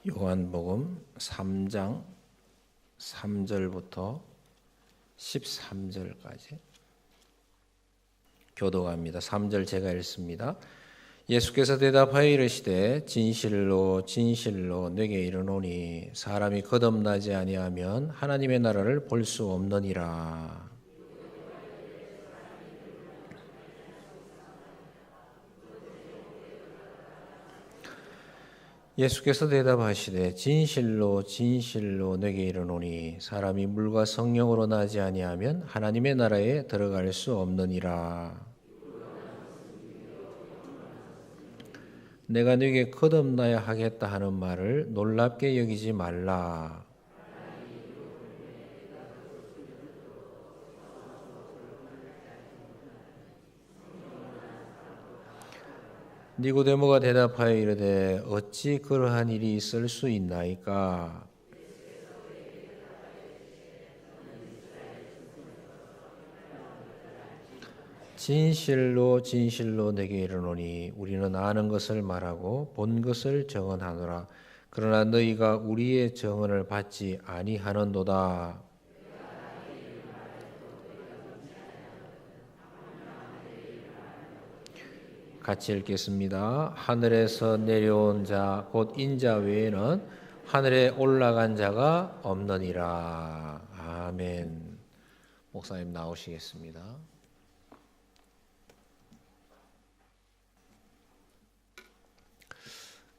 요한복음 3장 3절부터 13절까지 교독합니다. 3절 제가 읽습니다. 예수께서 대답하여 이르시되 진실로 진실로 네게 이르노니 사람이 거듭나지 아니하면 하나님의 나라를 볼 수 없느니라. 예수께서 대답하시되 진실로 진실로 네게 이르노니 사람이 물과 성령으로 나지 아니하면 하나님의 나라에 들어갈 수 없느니라. 내가 네게 거듭나야 하겠다 하는 말을 놀랍게 여기지 말라. 니고데모가 대답하여 이르되 어찌 그러한 일이 있을 수 있나이까? 진실로 진실로 내게 이르노니 우리는 아는 것을 말하고 본 것을 증언하노라. 그러나 너희가 우리의 증언을 받지 아니하는도다. 같이 읽겠습니다. 하늘에서 내려온 자 곧 인자 외에는 하늘에 올라간 자가 없느니라. 아멘. 목사님 나오시겠습니다.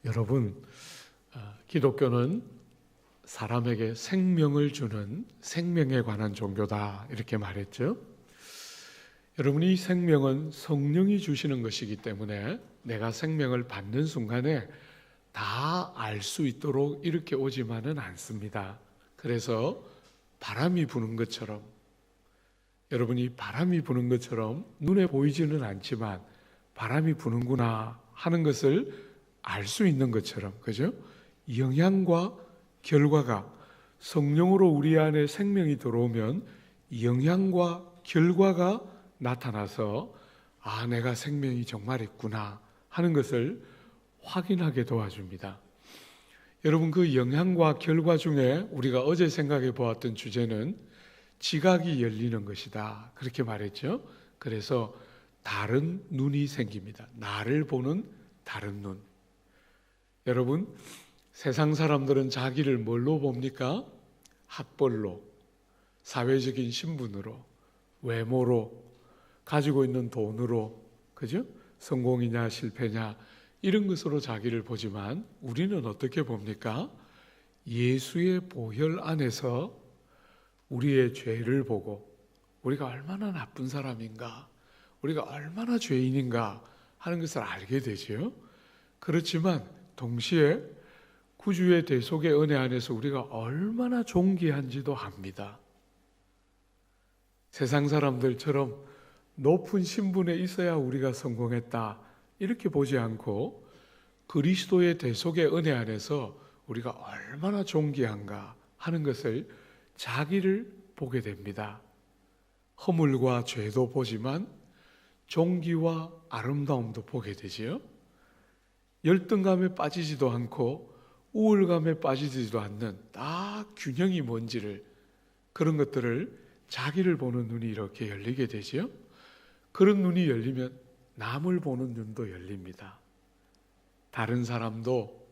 여러분, 기독교는 사람에게 생명을 주는 생명에 관한 종교다 이렇게 말했죠. 여러분, 이 생명은 성령이 주시는 것이기 때문에 내가 생명을 받는 순간에 다 알 수 있도록 이렇게 오지만은 않습니다. 그래서 바람이 부는 것처럼, 여러분이 바람이 부는 것처럼 눈에 보이지는 않지만 바람이 부는구나 하는 것을 알 수 있는 것처럼, 그죠? 영향과 결과가 성령으로 우리 안에 생명이 들어오면 영향과 결과가 나타나서 내가 생명이 정말 있구나 하는 것을 확인하게 도와줍니다. 여러분, 그 영향과 결과 중에 우리가 어제 생각해 보았던 주제는 지각이 열리는 것이다 그렇게 말했죠. 그래서 다른 눈이 생깁니다. 나를 보는 다른 눈. 여러분, 세상 사람들은 자기를 뭘로 봅니까? 학벌로, 사회적인 신분으로, 외모로, 가지고 있는 돈으로, 그죠? 성공이냐 실패냐 이런 것으로 자기를 보지만 우리는 어떻게 봅니까? 예수의 보혈 안에서 우리의 죄를 보고 우리가 얼마나 나쁜 사람인가, 우리가 얼마나 죄인인가 하는 것을 알게 되죠. 그렇지만 동시에 구주의 대속의 은혜 안에서 우리가 얼마나 존귀한지도 압니다. 세상 사람들처럼 높은 신분에 있어야 우리가 성공했다 이렇게 보지 않고 그리스도의 대속의 은혜 안에서 우리가 얼마나 존귀한가 하는 것을 자기를 보게 됩니다. 허물과 죄도 보지만 존귀와 아름다움도 보게 되지요. 열등감에 빠지지도 않고 우울감에 빠지지도 않는 딱 균형이 뭔지를, 그런 것들을 자기를 보는 눈이 이렇게 열리게 되지요. 그런 눈이 열리면 남을 보는 눈도 열립니다. 다른 사람도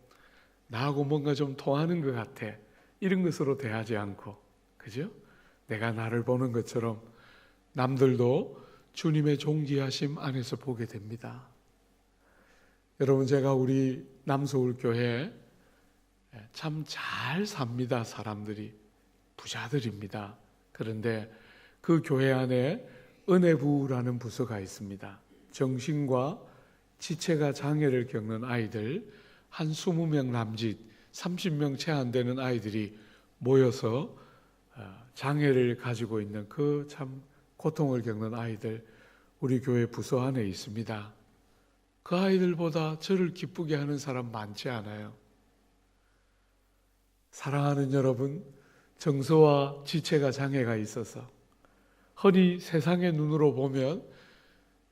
나하고 뭔가 좀 통하는 것 같아 이런 것으로 대하지 않고, 그죠? 내가 나를 보는 것처럼 남들도 주님의 존귀하심 안에서 보게 됩니다. 여러분, 제가 우리 남서울교회 참 잘 삽니다. 사람들이 부자들입니다. 그런데 그 교회 안에 은혜부라는 부서가 있습니다. 정신과 지체가 장애를 겪는 아이들 한 20명 남짓 30명 채 안 되는 아이들이 모여서 장애를 가지고 있는 그 참 고통을 겪는 아이들 우리 교회 부서 안에 있습니다. 그 아이들보다 저를 기쁘게 하는 사람 많지 않아요. 사랑하는 여러분, 정서와 지체가 장애가 있어서 흔히 세상의 눈으로 보면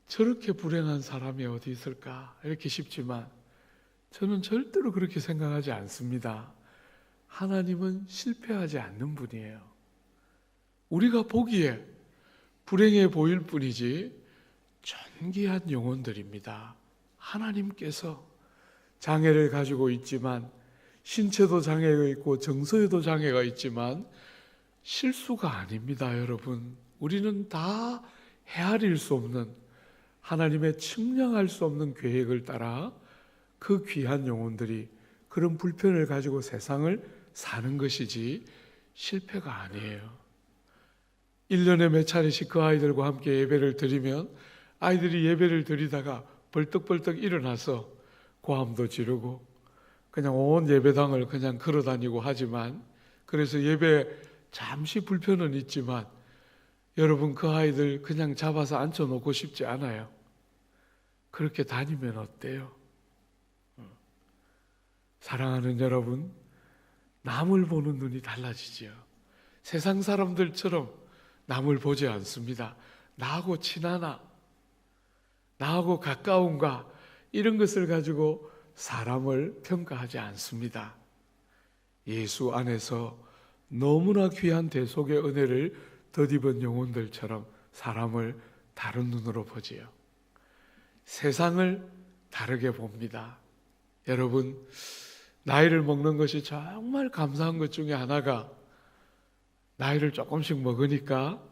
저렇게 불행한 사람이 어디 있을까 이렇게 싶지만 저는 절대로 그렇게 생각하지 않습니다. 하나님은 실패하지 않는 분이에요. 우리가 보기에 불행해 보일 뿐이지 존귀한 영혼들입니다. 하나님께서 장애를 가지고 있지만, 신체도 장애가 있고 정서에도 장애가 있지만 실수가 아닙니다. 여러분, 우리는 다 헤아릴 수 없는, 하나님의 측량할 수 없는 계획을 따라 그 귀한 영혼들이 그런 불편을 가지고 세상을 사는 것이지 실패가 아니에요. 1년에 몇 차례씩 그 아이들과 함께 예배를 드리면 아이들이 예배를 드리다가 벌떡벌떡 일어나서 고함도 지르고 그냥 온 예배당을 그냥 걸어다니고 하지만, 그래서 예배 잠시 불편은 있지만 여러분, 그 아이들 그냥 잡아서 앉혀놓고 싶지 않아요. 그렇게 다니면 어때요? 사랑하는 여러분, 남을 보는 눈이 달라지지요. 세상 사람들처럼 남을 보지 않습니다. 나하고 친하나, 나하고 가까운가, 이런 것을 가지고 사람을 평가하지 않습니다. 예수 안에서 너무나 귀한 대속의 은혜를 덧입은 영혼들처럼 사람을 다른 눈으로 보지요. 세상을 다르게 봅니다. 여러분, 나이를 먹는 것이 정말 감사한 것 중에 하나가, 나이를 조금씩 먹으니까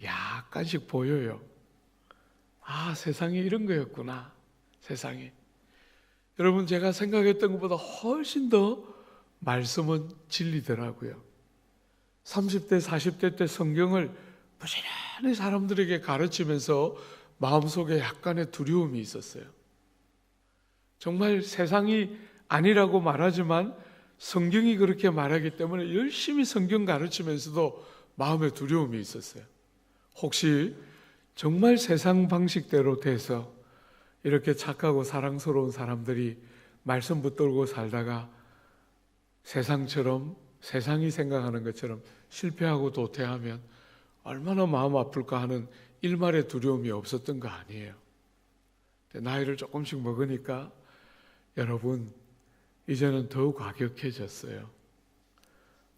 약간씩 보여요. 아, 세상이 이런 거였구나. 세상이. 여러분, 제가 생각했던 것보다 훨씬 더 말씀은 진리더라고요. 30대, 40대 때 성경을 부지런히 사람들에게 가르치면서 마음속에 약간의 두려움이 있었어요. 정말 세상이 아니라고 말하지만 성경이 그렇게 말하기 때문에 열심히 성경 가르치면서도 마음에 두려움이 있었어요. 혹시 정말 세상 방식대로 돼서 이렇게 착하고 사랑스러운 사람들이 말씀 붙들고 살다가 세상처럼, 세상이 생각하는 것처럼 실패하고 도태하면 얼마나 마음 아플까 하는 일말의 두려움이 없었던 거 아니에요. 나이를 조금씩 먹으니까 여러분, 이제는 더욱 과격해졌어요.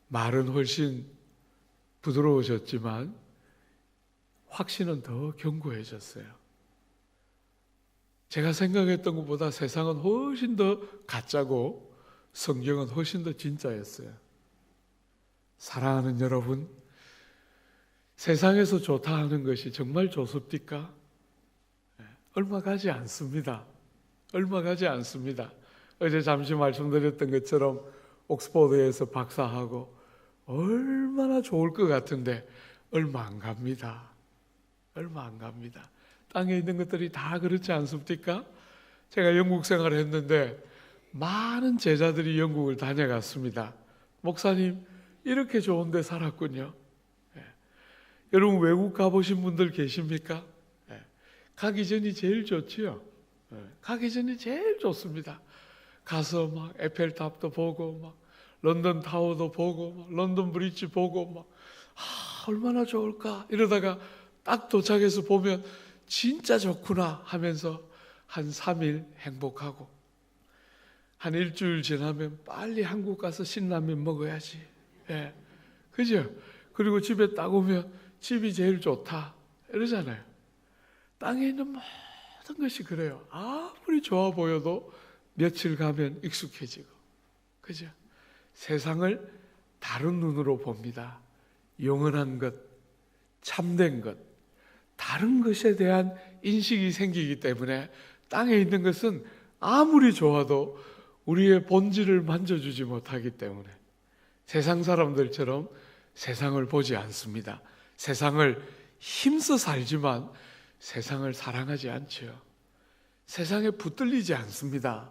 말은 훨씬 부드러워졌지만 확신은 더 견고해졌어요. 제가 생각했던 것보다 세상은 훨씬 더 가짜고 성경은 훨씬 더 진짜였어요. 사랑하는 여러분, 세상에서 좋다 하는 것이 정말 좋습니까? 얼마 가지 않습니다. 얼마 가지 않습니다. 어제 잠시 말씀드렸던 것처럼 옥스퍼드에서 박사하고 얼마나 좋을 것 같은데 얼마 안 갑니다. 얼마 안 갑니다. 땅에 있는 것들이 다 그렇지 않습니까? 제가 영국 생활을 했는데 많은 제자들이 영국을 다녀갔습니다. 목사님, 이렇게 좋은 데 살았군요. 여러분, 외국 가보신 분들 계십니까? 가기 전이 제일 좋지요. 가기 전이 제일 좋습니다. 가서 막 에펠탑도 보고, 막 런던 타워도 보고, 막 런던 브리지 보고, 막 얼마나 좋을까 이러다가 딱 도착해서 보면 진짜 좋구나 하면서 한 3일 행복하고, 한 일주일 지나면 빨리 한국 가서 신라면 먹어야지. 그죠? 그리고 집에 딱 오면 집이 제일 좋다 이러잖아요. 땅에 있는 모든 것이 그래요. 아무리 좋아 보여도 며칠 가면 익숙해지고, 그죠? 세상을 다른 눈으로 봅니다. 영원한 것, 참된 것, 다른 것에 대한 인식이 생기기 때문에 땅에 있는 것은 아무리 좋아도 우리의 본질을 만져주지 못하기 때문에 세상 사람들처럼 세상을 보지 않습니다. 세상을 힘써 살지만 세상을 사랑하지 않죠. 세상에 붙들리지 않습니다.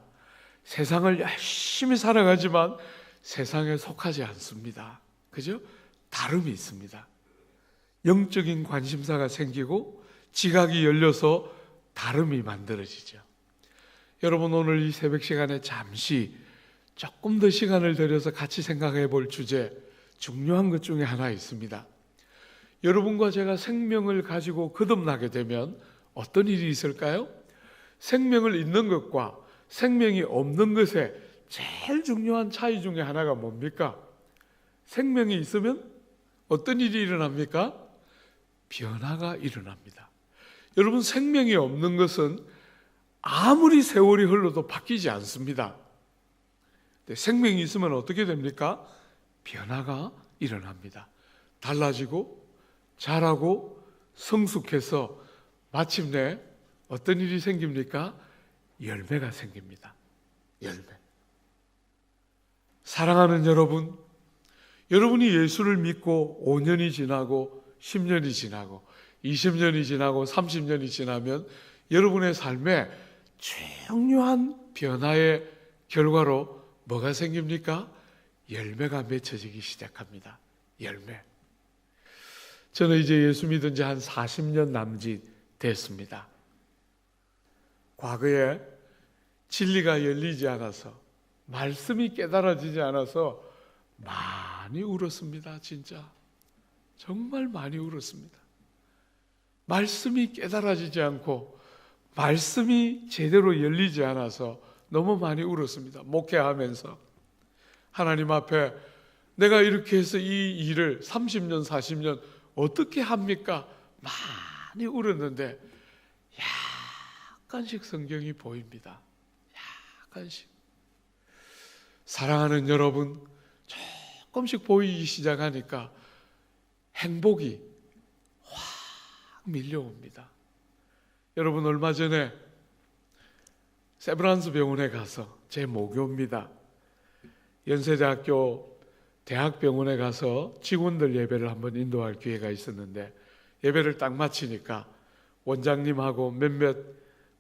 세상을 열심히 살아가지만 세상에 속하지 않습니다. 그죠? 다름이 있습니다. 영적인 관심사가 생기고 지각이 열려서 다름이 만들어지죠. 여러분, 오늘 이 새벽 시간에 잠시 조금 더 시간을 들여서 같이 생각해 볼 주제, 중요한 것 중에 하나 있습니다. 여러분과 제가 생명을 가지고 거듭나게 되면 어떤 일이 있을까요? 생명을 잃는 것과 생명이 없는 것에 제일 중요한 차이 중에 하나가 뭡니까? 생명이 있으면 어떤 일이 일어납니까? 변화가 일어납니다. 여러분, 생명이 없는 것은 아무리 세월이 흘러도 바뀌지 않습니다. 근데 생명이 있으면 어떻게 됩니까? 변화가 일어납니다. 달라지고 자라고 성숙해서 마침내 어떤 일이 생깁니까? 열매가 생깁니다. 열매. 사랑하는 여러분, 여러분이 예수를 믿고 5년이 지나고 10년이 지나고 20년이 지나고 30년이 지나면 여러분의 삶에 중요한 변화의 결과로 뭐가 생깁니까? 열매가 맺혀지기 시작합니다. 열매. 저는 이제 예수 믿은 지 한 40년 남짓 됐습니다. 과거에 진리가 열리지 않아서, 말씀이 깨달아지지 않아서 많이 울었습니다. 진짜 정말 많이 울었습니다. 말씀이 깨달아지지 않고 말씀이 제대로 열리지 않아서 너무 많이 울었습니다. 목회하면서 하나님 앞에 내가 이렇게 해서 이 일을 30년 40년 어떻게 합니까? 많이 울었는데 약간씩 성경이 보입니다. 약간씩. 사랑하는 여러분, 조금씩 보이기 시작하니까 행복이 확 밀려옵니다. 여러분, 얼마 전에 세브란스 병원에 가서, 제 모교입니다, 연세대학교 대학병원에 가서 직원들 예배를 한번 인도할 기회가 있었는데, 예배를 딱 마치니까 원장님하고 몇몇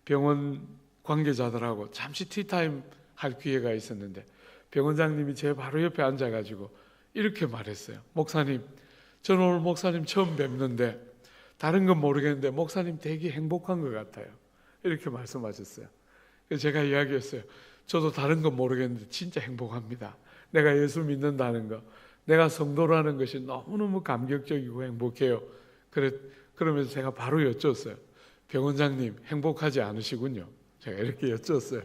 병원 관계자들하고 잠시 티타임 할 기회가 있었는데, 병원장님이 제 바로 옆에 앉아가지고 이렇게 말했어요. 목사님, 저는 오늘 목사님 처음 뵙는데 다른 건 모르겠는데 목사님 되게 행복한 것 같아요. 이렇게 말씀하셨어요. 그래서 제가 이야기했어요. 저도 다른 건 모르겠는데 진짜 행복합니다. 내가 예수 믿는다는 거, 내가 성도라는 것이 너무너무 감격적이고 행복해요. 그러면서 제가 바로 여쭈었어요. 병원장님, 행복하지 않으시군요. 제가 이렇게 여쭈었어요.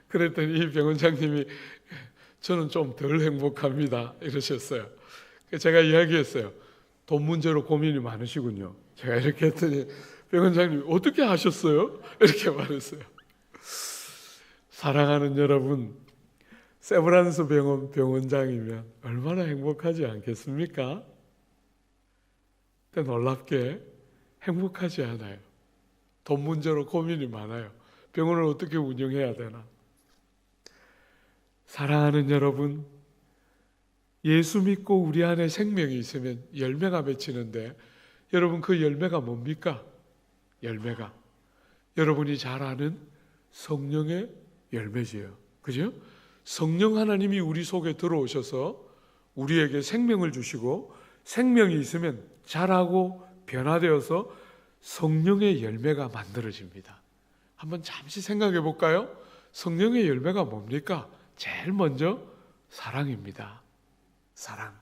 그랬더니 이 병원장님이 저는 좀 덜 행복합니다 이러셨어요. 제가 이야기했어요. 돈 문제로 고민이 많으시군요. 제가 이렇게 했더니 병원장님이 어떻게 하셨어요? 이렇게 말했어요. 사랑하는 여러분, 세브란스 병원 병원장이면 얼마나 행복하지 않겠습니까? 근데 놀랍게 행복하지 않아요. 돈 문제로 고민이 많아요. 병원을 어떻게 운영해야 되나? 사랑하는 여러분, 예수 믿고 우리 안에 생명이 있으면 열매가 맺히는데, 여러분, 그 열매가 뭡니까? 열매가 여러분이 잘 아는 성령의 열매지요. 그죠? 성령 하나님이 우리 속에 들어오셔서 우리에게 생명을 주시고, 생명이 있으면 자라고 변화되어서 성령의 열매가 만들어집니다. 한번 잠시 생각해 볼까요? 성령의 열매가 뭡니까? 제일 먼저 사랑입니다. 사랑.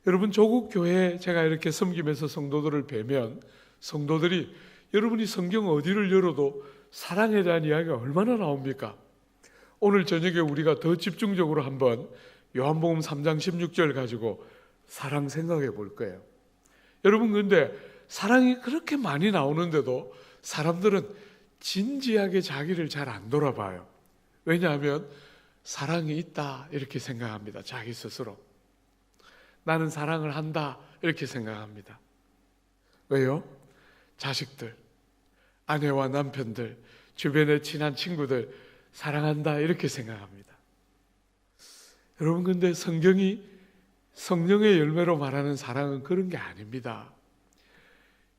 여러분, 조국 교회에 제가 이렇게 섬기면서 성도들을 뵈면 성도들이 여러분이 성경 어디를 열어도 사랑에 대한 이야기가 얼마나 나옵니까? 오늘 저녁에 우리가 더 집중적으로 한번 요한복음 3장 16절 가지고 사랑 생각해 볼 거예요. 여러분, 근데 사랑이 그렇게 많이 나오는데도 사람들은 진지하게 자기를 잘 안 돌아봐요. 왜냐하면 사랑이 있다 이렇게 생각합니다. 자기 스스로. 나는 사랑을 한다 이렇게 생각합니다. 왜요? 자식들, 아내와 남편들, 주변의 친한 친구들 사랑한다 이렇게 생각합니다. 여러분, 근데 성경이 성령의 열매로 말하는 사랑은 그런 게 아닙니다.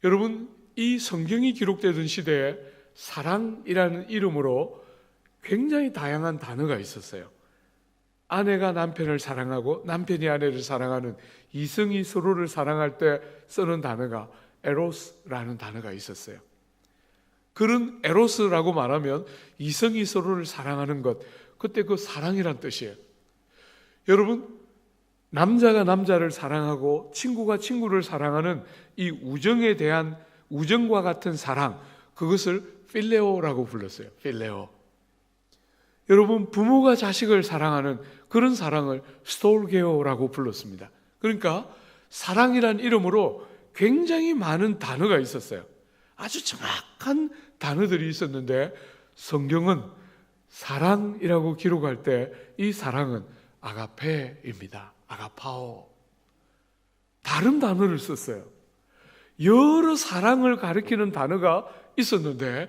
여러분, 이 성경이 기록되던 시대에 사랑이라는 이름으로 굉장히 다양한 단어가 있었어요. 아내가 남편을 사랑하고 남편이 아내를 사랑하는, 이성이 서로를 사랑할 때 쓰는 단어가 에로스라는 단어가 있었어요. 그런 에로스라고 말하면 이성이 서로를 사랑하는 것, 그때 그 사랑이란 뜻이에요. 여러분, 남자가 남자를 사랑하고 친구가 친구를 사랑하는 이 우정에 대한, 우정과 같은 사랑, 그것을 필레오라고 불렀어요. 필레오. 여러분, 부모가 자식을 사랑하는 그런 사랑을 스톨게오라고 불렀습니다. 그러니까 사랑이란 이름으로 굉장히 많은 단어가 있었어요. 아주 정확한 단어들이 있었는데 성경은 사랑이라고 기록할 때 이 사랑은 아가페입니다. 아가파오. 다른 단어를 썼어요. 여러 사랑을 가리키는 단어가 있었는데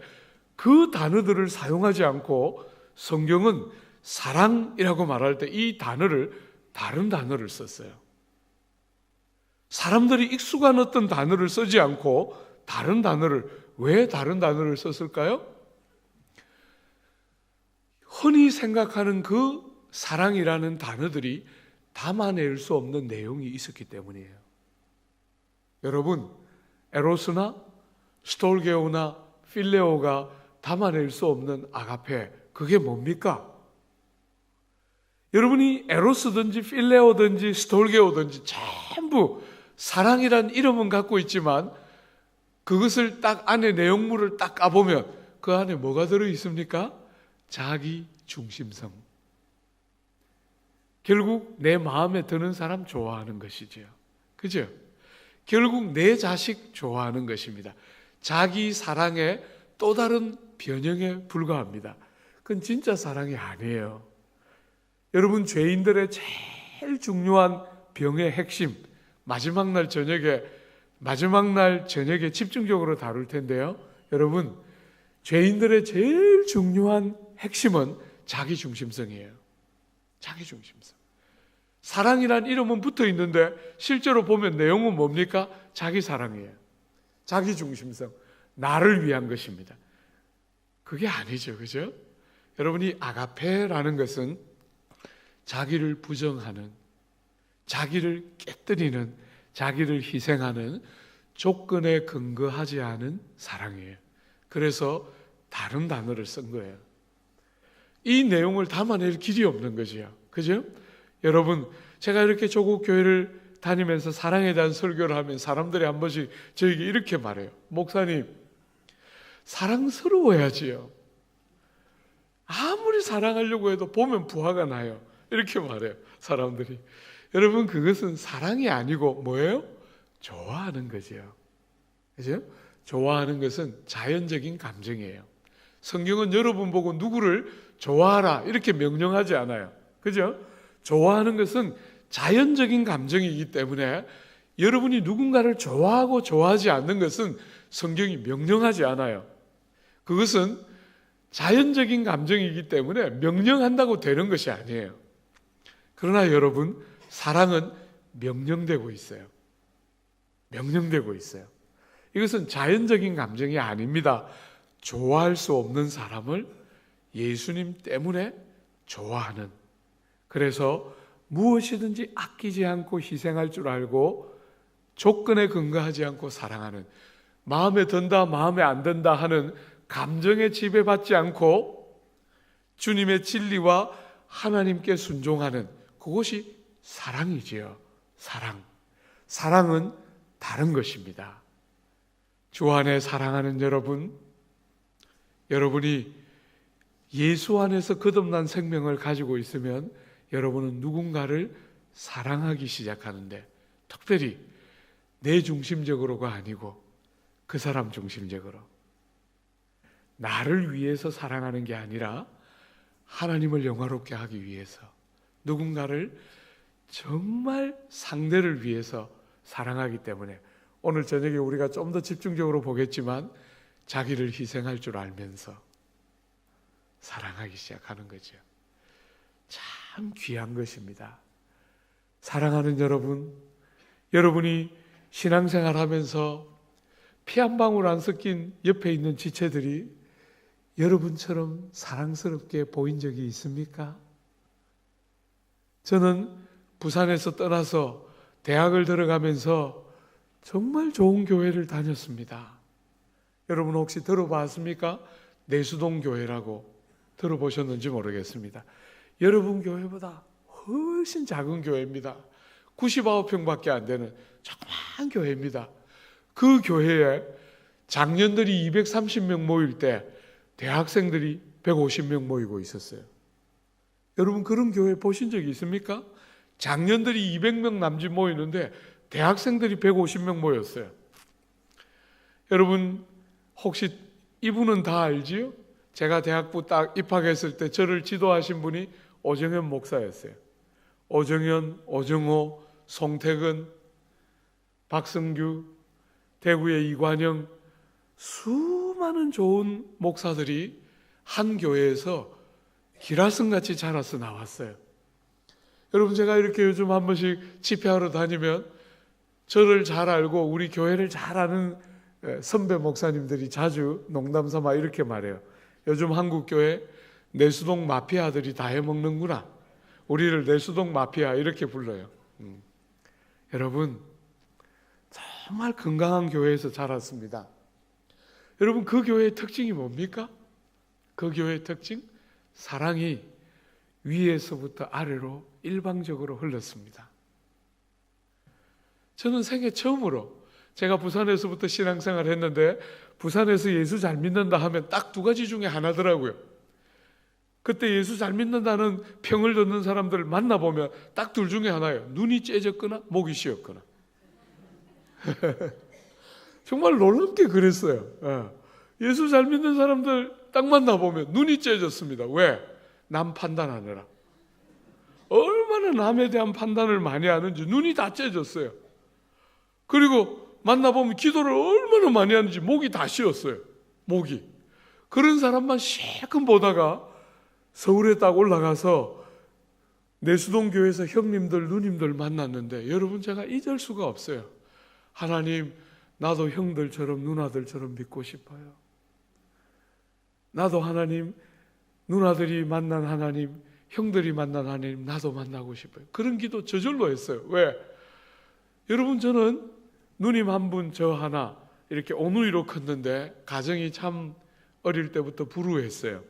그 단어들을 사용하지 않고 성경은 사랑이라고 말할 때 이 단어를, 다른 단어를 썼어요. 사람들이 익숙한 어떤 단어를 쓰지 않고 다른 단어를, 왜 다른 단어를 썼을까요? 흔히 생각하는 그 사랑이라는 단어들이 담아낼 수 없는 내용이 있었기 때문이에요. 여러분, 에로스나 스톨게오나 필레오가 담아낼 수 없는 아가페, 그게 뭡니까? 여러분이 에로스든지 필레오든지 스톨게오든지 전부 사랑이란 이름은 갖고 있지만 그것을 딱 안에 내용물을 딱 까보면 그 안에 뭐가 들어있습니까? 자기 중심성. 결국 내 마음에 드는 사람 좋아하는 것이죠. 그죠? 결국 내 자식 좋아하는 것입니다. 자기 사랑의 또 다른 변형에 불과합니다. 그건 진짜 사랑이 아니에요. 여러분, 죄인들의 제일 중요한 병의 핵심, 마지막 날 저녁에 집중적으로 다룰 텐데요. 여러분, 죄인들의 제일 중요한 핵심은 자기 중심성이에요. 자기 중심성. 사랑이란 이름은 붙어 있는데 실제로 보면 내용은 뭡니까? 자기 사랑이에요. 자기 중심성. 나를 위한 것입니다. 그게 아니죠. 그죠? 여러분이 아가페라는 것은 자기를 부정하는, 자기를 깨뜨리는, 자기를 희생하는 조건에 근거하지 않은 사랑이에요. 그래서 다른 단어를 쓴 거예요. 이 내용을 담아낼 길이 없는 거죠. 그죠? 여러분, 제가 이렇게 조국 교회를 다니면서 사랑에 대한 설교를 하면 사람들이 한 번씩 저에게 이렇게 말해요. 목사님, 사랑스러워야지요. 아무리 사랑하려고 해도 보면 부하가 나요. 이렇게 말해요, 사람들이. 여러분, 그것은 사랑이 아니고 뭐예요? 좋아하는 거죠. 그죠? 좋아하는 것은 자연적인 감정이에요. 성경은 여러분 보고 누구를 좋아하라 이렇게 명령하지 않아요. 그죠? 좋아하는 것은 자연적인 감정이기 때문에 여러분이 누군가를 좋아하고 좋아하지 않는 것은 성경이 명령하지 않아요. 그것은 자연적인 감정이기 때문에 명령한다고 되는 것이 아니에요. 그러나 여러분, 사랑은 명령되고 있어요. 명령되고 있어요. 이것은 자연적인 감정이 아닙니다. 좋아할 수 없는 사람을 예수님 때문에 좋아하는, 그래서 무엇이든지 아끼지 않고 희생할 줄 알고 조건에 근거하지 않고 사랑하는, 마음에 든다 마음에 안 든다 하는 감정에 지배받지 않고 주님의 진리와 하나님께 순종하는, 그것이 사랑이지요. 사랑은 다른 것입니다. 주 안에 사랑하는 여러분, 여러분이 예수 안에서 거듭난 생명을 가지고 있으면 여러분은 누군가를 사랑하기 시작하는데, 특별히 내 중심적으로가 아니고 그 사람 중심적으로, 나를 위해서 사랑하는 게 아니라 하나님을 영화롭게 하기 위해서, 누군가를 정말 상대를 위해서 사랑하기 때문에 오늘 저녁에 우리가 좀 더 집중적으로 보겠지만 자기를 희생할 줄 알면서 사랑하기 시작하는 거죠. 참 귀한 것입니다. 사랑하는 여러분, 여러분이 신앙생활 하면서 피 한 방울 안 섞인 옆에 있는 지체들이 여러분처럼 사랑스럽게 보인 적이 있습니까? 저는 부산에서 떠나서 대학을 들어가면서 정말 좋은 교회를 다녔습니다. 여러분 혹시 들어봤습니까? 내수동 교회라고 들어보셨는지 모르겠습니다. 여러분 교회보다 훨씬 작은 교회입니다. 99평밖에 안 되는 조그만 교회입니다. 그 교회에 장년들이 230명 모일 때 대학생들이 150명 모이고 있었어요. 여러분 그런 교회 보신 적이 있습니까? 장년들이 200명 남짓 모이는데 대학생들이 150명 모였어요. 여러분 혹시 이분은 다 알지요? 제가 대학부 딱 입학했을 때 저를 지도하신 분이 오정현 목사였어요. 오정현, 오정호, 송태근, 박성규, 대구의 이관영, 수많은 좋은 목사들이 한 교회에서 기라성같이 자라서 나왔어요. 여러분 제가 이렇게 요즘 한 번씩 집회하러 다니면 저를 잘 알고 우리 교회를 잘 아는 선배 목사님들이 자주 농담삼아 이렇게 말해요. 요즘 한국교회 내수동 마피아들이 다 해먹는구나. 우리를 내수동 마피아 이렇게 불러요. 여러분 정말 건강한 교회에서 자랐습니다. 여러분 그 교회의 특징이 뭡니까? 그 교회의 특징? 사랑이 위에서부터 아래로 일방적으로 흘렀습니다. 저는 생애 처음으로 제가 부산에서부터 신앙생활 했는데 부산에서 예수 잘 믿는다 하면 딱 두 가지 중에 하나더라고요. 그때 예수 잘 믿는다는 평을 듣는 사람들을 만나보면 딱 둘 중에 하나예요. 눈이 째졌거나 목이 쉬었거나. 정말 놀랍게 그랬어요. 예수 잘 믿는 사람들 딱 만나보면 눈이 째졌습니다. 왜? 남 판단하느라. 얼마나 남에 대한 판단을 많이 하는지 눈이 다 째졌어요. 그리고 만나보면 기도를 얼마나 많이 하는지 목이 다 쉬었어요. 목이. 그런 사람만 실컷 보다가 서울에 딱 올라가서 내수동 교회에서 형님들 누님들 만났는데 여러분 제가 잊을 수가 없어요. 하나님 나도 형들처럼 누나들처럼 믿고 싶어요. 나도 하나님 누나들이 만난 하나님 형들이 만난 하나님 나도 만나고 싶어요. 그런 기도 저절로 했어요. 왜? 여러분 저는 누님 한 분 저 하나 이렇게 오누이로 컸는데 가정이 참 어릴 때부터 불우했어요.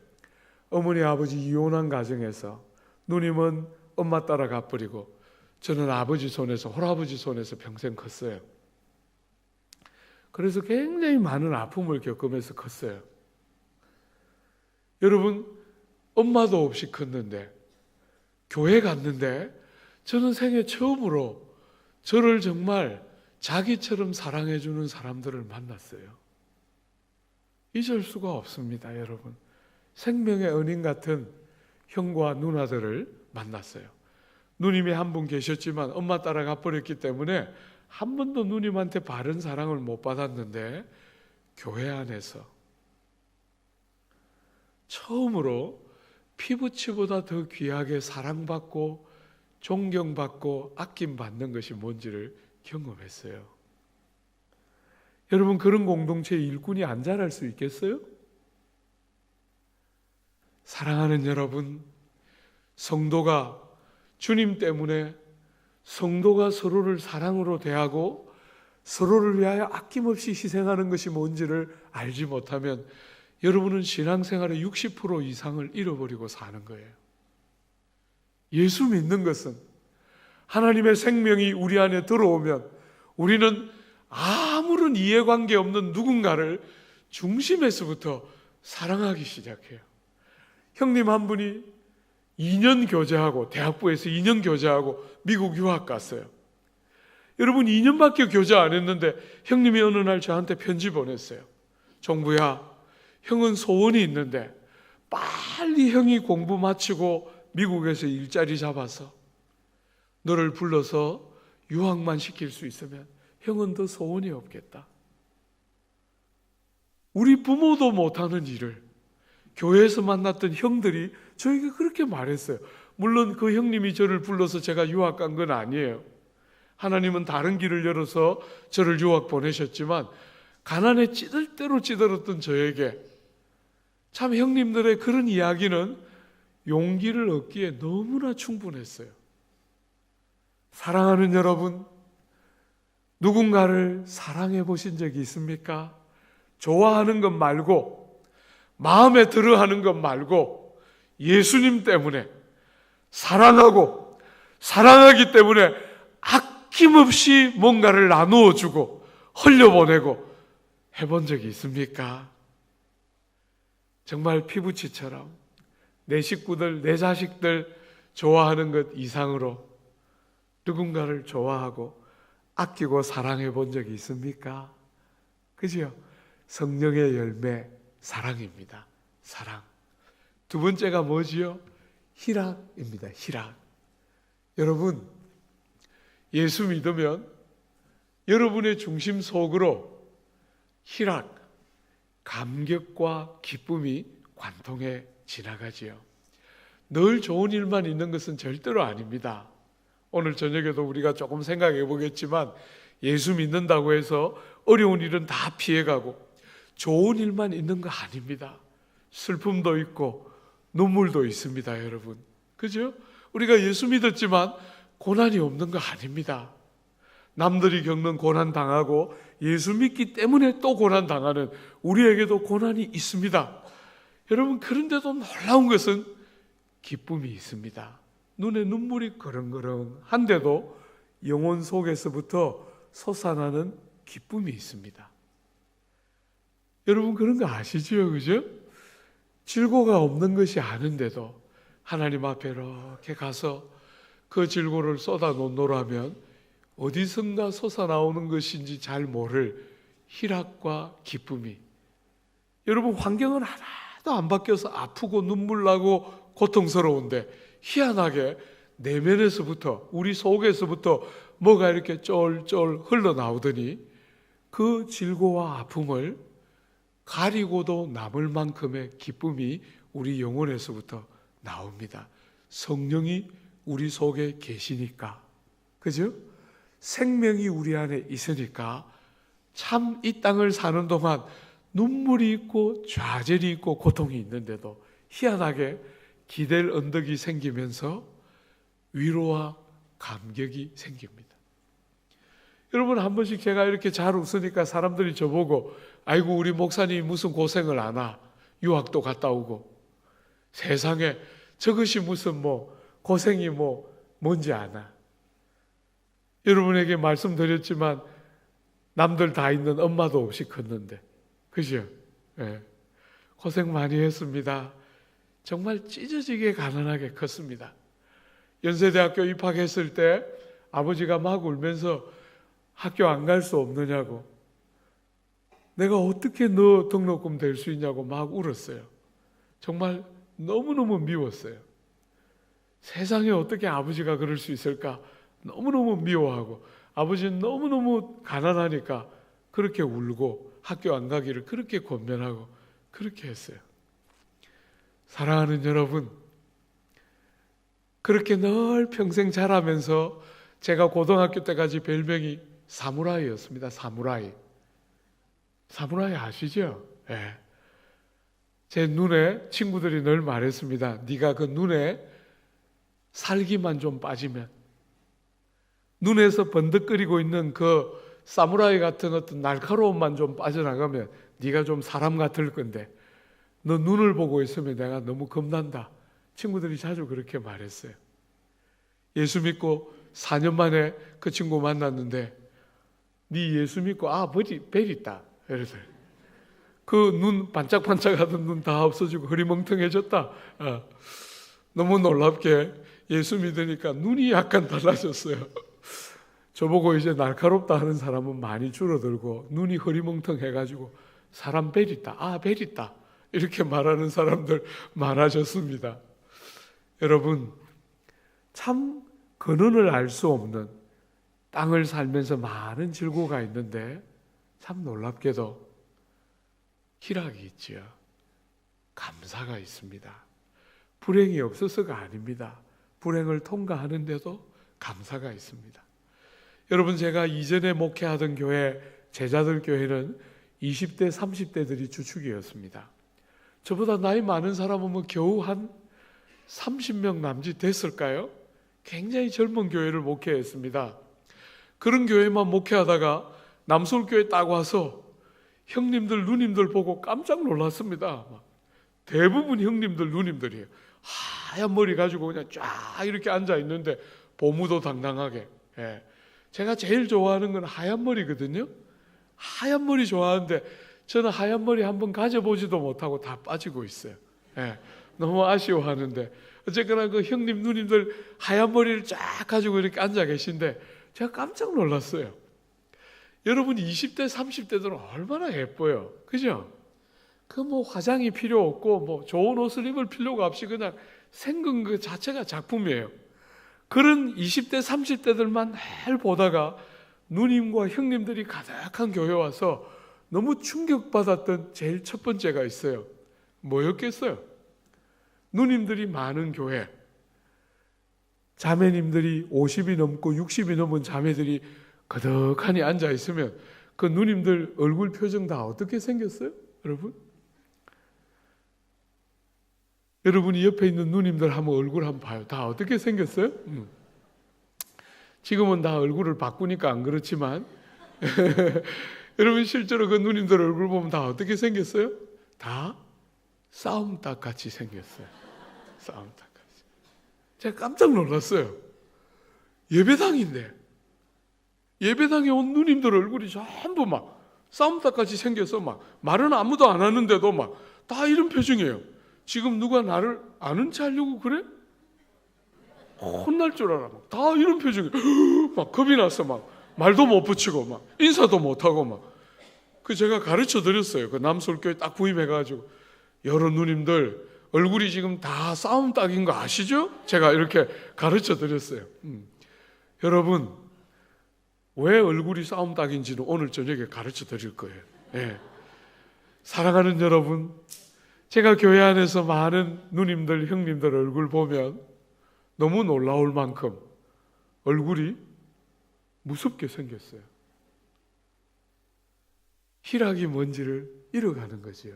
어머니 아버지 이혼한 가정에서 누님은 엄마 따라 가버리고 저는 아버지 손에서 홀아버지 손에서 평생 컸어요. 그래서 굉장히 많은 아픔을 겪으면서 컸어요. 여러분 엄마도 없이 컸는데 교회 갔는데 저는 생애 처음으로 저를 정말 자기처럼 사랑해주는 사람들을 만났어요. 잊을 수가 없습니다. 여러분 생명의 은인 같은 형과 누나들을 만났어요. 누님이 한 분 계셨지만 엄마 따라가 버렸기 때문에 한 번도 누님한테 바른 사랑을 못 받았는데 교회 안에서 처음으로 피부치보다 더 귀하게 사랑받고 존경받고 아낌받는 것이 뭔지를 경험했어요. 여러분 그런 공동체의 일꾼이 안 자랄 수 있겠어요? 사랑하는 여러분, 성도가 주님 때문에 성도가 서로를 사랑으로 대하고 서로를 위하여 아낌없이 희생하는 것이 뭔지를 알지 못하면 여러분은 신앙생활의 60% 이상을 잃어버리고 사는 거예요. 예수 믿는 것은 하나님의 생명이 우리 안에 들어오면 우리는 아무런 이해관계 없는 누군가를 중심에서부터 사랑하기 시작해요. 형님 한 분이 2년 교제하고 대학부에서 2년 교제하고 미국 유학 갔어요. 여러분 2년밖에 교제 안 했는데 형님이 어느 날 저한테 편지 보냈어요. 종부야, 형은 소원이 있는데 빨리 형이 공부 마치고 미국에서 일자리 잡아서 너를 불러서 유학만 시킬 수 있으면 형은 더 소원이 없겠다. 우리 부모도 못하는 일을 교회에서 만났던 형들이 저에게 그렇게 말했어요. 물론 그 형님이 저를 불러서 제가 유학 간 건 아니에요. 하나님은 다른 길을 열어서 저를 유학 보내셨지만 가난에 찌들 대로 찌들었던 저에게 참 형님들의 그런 이야기는 용기를 얻기에 너무나 충분했어요. 사랑하는 여러분, 누군가를 사랑해 보신 적이 있습니까? 좋아하는 것 말고 마음에 들어 하는 것 말고 예수님 때문에 사랑하고 사랑하기 때문에 아낌없이 뭔가를 나누어 주고 흘려보내고 해본 적이 있습니까? 정말 피부치처럼 내 식구들, 내 자식들 좋아하는 것 이상으로 누군가를 좋아하고 아끼고 사랑해 본 적이 있습니까? 그죠? 성령의 열매, 사랑입니다. 사랑. 두 번째가 뭐지요? 희락입니다. 희락. 여러분, 예수 믿으면 여러분의 중심 속으로 희락, 감격과 기쁨이 관통해 지나가지요. 늘 좋은 일만 있는 것은 절대로 아닙니다. 오늘 저녁에도 우리가 조금 생각해 보겠지만 예수 믿는다고 해서 어려운 일은 다 피해가고 좋은 일만 있는 거 아닙니다. 슬픔도 있고 눈물도 있습니다, 여러분. 그죠? 우리가 예수 믿었지만 고난이 없는 거 아닙니다. 남들이 겪는 고난 당하고 예수 믿기 때문에 또 고난 당하는 우리에게도 고난이 있습니다. 여러분, 그런데도 놀라운 것은 기쁨이 있습니다. 눈에 눈물이 그렁그렁한데도 영혼 속에서부터 솟아나는 기쁨이 있습니다. 여러분, 그런 거 아시죠? 그죠? 질고가 없는 것이 아는데도 하나님 앞에 이렇게 가서 그 질고를 쏟아 놓노라면 어디선가 솟아나오는 것인지 잘 모를 희락과 기쁨이, 여러분, 환경은 하나도 안 바뀌어서 아프고 눈물 나고 고통스러운데 희한하게 내면에서부터, 우리 속에서부터 뭐가 이렇게 쫄쫄 흘러나오더니 그 질고와 아픔을 가리고도 남을 만큼의 기쁨이 우리 영혼에서부터 나옵니다. 성령이 우리 속에 계시니까, 그죠? 생명이 우리 안에 있으니까 참 이 땅을 사는 동안 눈물이 있고 좌절이 있고 고통이 있는데도 희한하게 기댈 언덕이 생기면서 위로와 감격이 생깁니다. 여러분, 한 번씩 제가 이렇게 잘 웃으니까 사람들이 저보고 아이고, 우리 목사님이 무슨 고생을 하나, 유학도 갔다 오고 세상에 저것이 무슨 고생이 뭔지 아나. 여러분에게 말씀드렸지만 남들 다 있는 엄마도 없이 컸는데, 그죠? 네. 고생 많이 했습니다. 정말 찢어지게 가난하게 컸습니다. 연세대학교 입학했을 때 아버지가 막 울면서 학교 안 갈 수 없느냐고, 내가 어떻게 너 등록금 될 수 있냐고 막 울었어요. 정말 너무너무 미웠어요. 세상에 어떻게 아버지가 그럴 수 있을까 너무너무 미워하고, 아버지는 너무너무 가난하니까 그렇게 울고 학교 안 가기를 그렇게 권면하고 그렇게 했어요. 사랑하는 여러분, 그렇게 늘 평생 자라면서 제가 고등학교 때까지 별명이 사무라이였습니다. 사무라이. 사무라이 아시죠? 네. 제 눈에 친구들이 늘 말했습니다. 네가 그 눈에 살기만 좀 빠지면, 눈에서 번득거리고 있는 그 사무라이 같은 어떤 날카로움만 좀 빠져나가면 네가 좀 사람 같을 건데 너 눈을 보고 있으면 내가 너무 겁난다. 친구들이 자주 그렇게 말했어요. 예수 믿고 4년 만에 그 친구 만났는데 네 예수 믿고 벨 있다. 그래서 그 눈 반짝반짝하던 눈 다 없어지고 흐리멍텅해졌다. 너무 놀랍게 예수 믿으니까 눈이 약간 달라졌어요. 저보고 이제 날카롭다 하는 사람은 많이 줄어들고 눈이 흐리멍텅해가지고 사람 벨 있다. 벨 있다. 이렇게 말하는 사람들 많아졌습니다. 여러분, 참 근원을 알 수 없는 땅을 살면서 많은 질고가 있는데 참 놀랍게도 희락이 있지요. 감사가 있습니다. 불행이 없어서가 아닙니다. 불행을 통과하는데도 감사가 있습니다. 여러분, 제가 이전에 목회하던 교회, 제자들 교회는 20대, 30대들이 주축이었습니다. 저보다 나이 많은 사람은 겨우 한 30명 남짓 됐을까요? 굉장히 젊은 교회를 목회했습니다. 그런 교회만 목회하다가 남서울교회 딱 와서 형님들, 누님들 보고 깜짝 놀랐습니다. 대부분 형님들, 누님들이에요. 하얀 머리 가지고 그냥 쫙 이렇게 앉아 있는데 보무도 당당하게. 제가 제일 좋아하는 건 하얀 머리거든요. 하얀 머리 좋아하는데 저는 하얀 머리 한번 가져보지도 못하고 다 빠지고 있어요. 너무 아쉬워하는데 어쨌거나 그 형님 누님들 하얀 머리를 쫙 가지고 이렇게 앉아 계신데 제가 깜짝 놀랐어요. 여러분 20대 30대들은 얼마나 예뻐요, 그죠? 그 뭐 화장이 필요 없고 뭐 좋은 옷을 입을 필요가 없이 그냥 생긴 그 자체가 작품이에요. 그런 20대 30대들만 늘 보다가 누님과 형님들이 가득한 교회 와서 너무 충격받았던 제일 첫 번째가 있어요. 뭐였겠어요? 누님들이 많은 교회, 자매님들이 50이 넘고 60이 넘은 자매들이 거덕하니 앉아 있으면 그 누님들 얼굴 표정 다 어떻게 생겼어요? 여러분? 여러분이 옆에 있는 누님들 한번 얼굴 한번 봐요. 다 어떻게 생겼어요? 지금은 다 얼굴을 바꾸니까 안 그렇지만 여러분 실제로 그 누님들 얼굴 보면 다 어떻게 생겼어요? 다 싸움닭 같이 생겼어요. 싸움닭 같이. 제가 깜짝 놀랐어요. 예배당인데 예배당에 온 누님들 얼굴이 전부 막 싸움닭 같이 생겨서 막 말은 아무도 안 하는데도 막 다 이런 표정이에요. 지금 누가 나를 아는 체 하려고 그래? 혼날 줄 알아. 다 이런 표정이에요. 막 겁이 나서 막 말도 못 붙이고 막 인사도 못 하고 막. 그 제가 가르쳐 드렸어요. 그 남솔교회 딱 부임해가지고 여러 누님들 얼굴이 지금 다 싸움닭인 거 아시죠? 제가 이렇게 가르쳐 드렸어요. 여러분 왜 얼굴이 싸움닭인지는 오늘 저녁에 가르쳐 드릴 거예요. 네. 사랑하는 여러분, 제가 교회 안에서 많은 누님들, 형님들 얼굴 보면 너무 놀라울 만큼 얼굴이 무섭게 생겼어요. 희락이 뭔지를 잃어가는 거지요.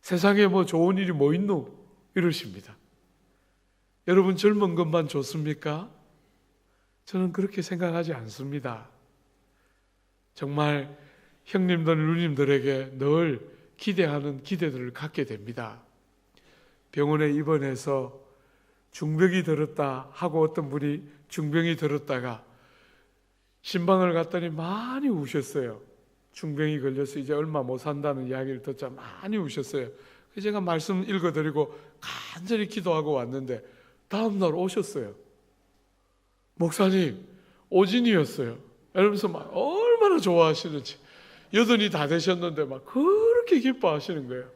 세상에 뭐 좋은 일이 뭐 있노? 이러십니다. 여러분 젊은 것만 좋습니까? 저는 그렇게 생각하지 않습니다. 정말 형님들, 누님들에게 늘 기대하는 기대들을 갖게 됩니다. 병원에 입원해서 중병이 들었다 하고 어떤 분이 중병이 들었다가 신방을 갔더니 많이 우셨어요. 중병이 걸려서 이제 얼마 못 산다는 이야기를 듣자 많이 우셨어요. 그래서 제가 말씀 읽어드리고 간절히 기도하고 왔는데 다음날 오셨어요. 목사님 오진이었어요. 이러면서 막 얼마나 좋아하시는지 80이 다 되셨는데 막 그렇게 기뻐하시는 거예요.